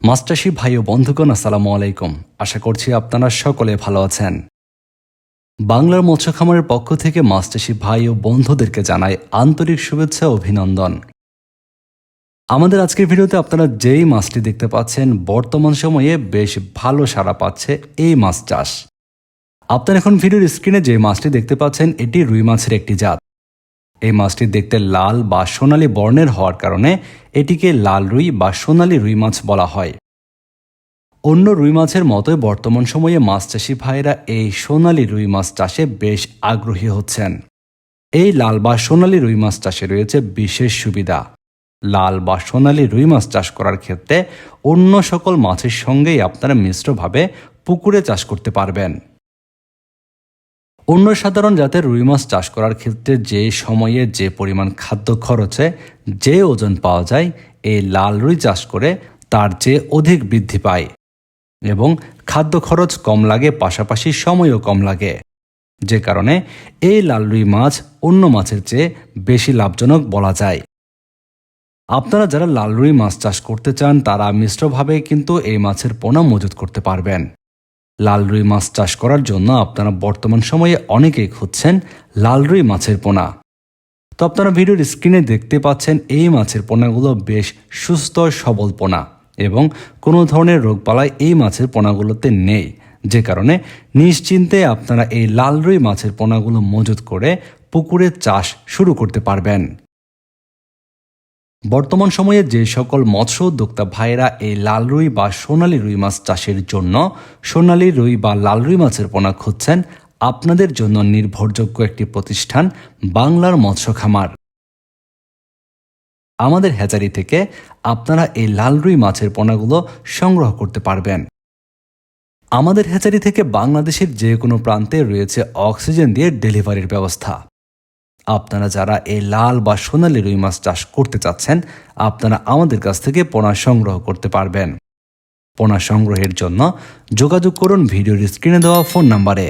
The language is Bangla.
মাস্টারশিপ ভাই ও বন্ধুগণ, আসসালামু আলাইকুম। আশা করছি আপনারা সকলে ভালো আছেন। বাংলার মৎস্য খামারের পক্ষ থেকে মাস্টারশিপ ভাই ও বন্ধুদেরকে জানাই আন্তরিক শুভেচ্ছা ও অভিনন্দন। আমাদের আজকের ভিডিওতে আপনারা যেই মাছটি দেখতে পাচ্ছেন, বর্তমান সময়ে বেশ ভালো সাড়া পাচ্ছে এই মাছ চাষ। আপনারা এখন ভিডিওর স্ক্রিনে যে মাছটি দেখতে পাচ্ছেন, এটি রুই মাছের একটি জাত। এই মাছটি দেখতে লাল বা সোনালী বর্ণের হওয়ার কারণে এটিকে লাল রুই বা সোনালী রুই মাছ বলা হয়। অন্য রুই মাছের মতোই বর্তমান সময়ে মাছ চাষি ভাইরা এই সোনালী রুই মাছ চাষে বেশ আগ্রহী হচ্ছেন। এই লাল বা সোনালী রুই মাছ চাষে রয়েছে বিশেষ সুবিধা। লাল বা সোনালী রুই মাছ চাষ করার ক্ষেত্রে অন্য সকল মাছের সঙ্গেই আপনারা মিশ্রভাবে পুকুরে চাষ করতে পারবেন। অন্য সাধারণ জাতের রুই মাছ চাষ করার ক্ষেত্রে যে সময়ে যে পরিমাণ খাদ্য খরচে যে ওজন পাওয়া যায়, এই লাল রুই চাষ করে তার চেয়ে অধিক বৃদ্ধি পায় এবং খাদ্য খরচ কম লাগে, পাশাপাশি সময়ও কম লাগে। যে কারণে এই লাল রুই মাছ অন্য মাছের চেয়ে বেশি লাভজনক বলা যায়। আপনারা যারা লাল রুই মাছ চাষ করতে চান, তারা মিশ্রভাবে কিন্তু এই মাছের পোনা মজুত করতে পারবেন। লাল রুই মাছ চাষ করার জন্য আপনারা বর্তমান সময়ে অনেকেই খুঁজছেন লাল রুই মাছের পোনা। তো আপনারা ভিডিওর স্ক্রিনে দেখতে পাচ্ছেন, এই মাছের পোনাগুলো বেশ সুস্থ সবল পোনা এবং কোনো ধরনের রোগবালাই এই মাছের পোনাগুলোতে নেই। যে কারণে নিশ্চিন্তে আপনারা এই লাল রুই মাছের পোনাগুলো মজুত করে পুকুরে চাষ শুরু করতে পারবেন। বর্তমান সময়ে যে সকল মৎস্য উদ্যোক্তা ভাইরা এই লাল রুই বা সোনালী রুই মাছ চাষের জন্য সোনালী রুই বা লাল রুই মাছের পোনা খুঁজছেন, আপনাদের জন্য নির্ভরযোগ্য একটি প্রতিষ্ঠান বাংলার মৎস্য খামার। আমাদের হ্যাচারি থেকে আপনারা এই লাল রুই মাছের পোনাগুলো সংগ্রহ করতে পারবেন। আমাদের হ্যাচারি থেকে বাংলাদেশের যে কোনো প্রান্তে রয়েছে অক্সিজেন দিয়ে ডেলিভারির ব্যবস্থা। আপনারা যারা এই লাল বা সোনালী রুই মাছ চাষ করতে চাচ্ছেন, আপনারা আমাদের কাছ থেকে পোনা সংগ্রহ করতে পারবেন। পোনা সংগ্রহের জন্য যোগাযোগ করুন ভিডিওর স্ক্রিনে দেওয়া ফোন নাম্বারে।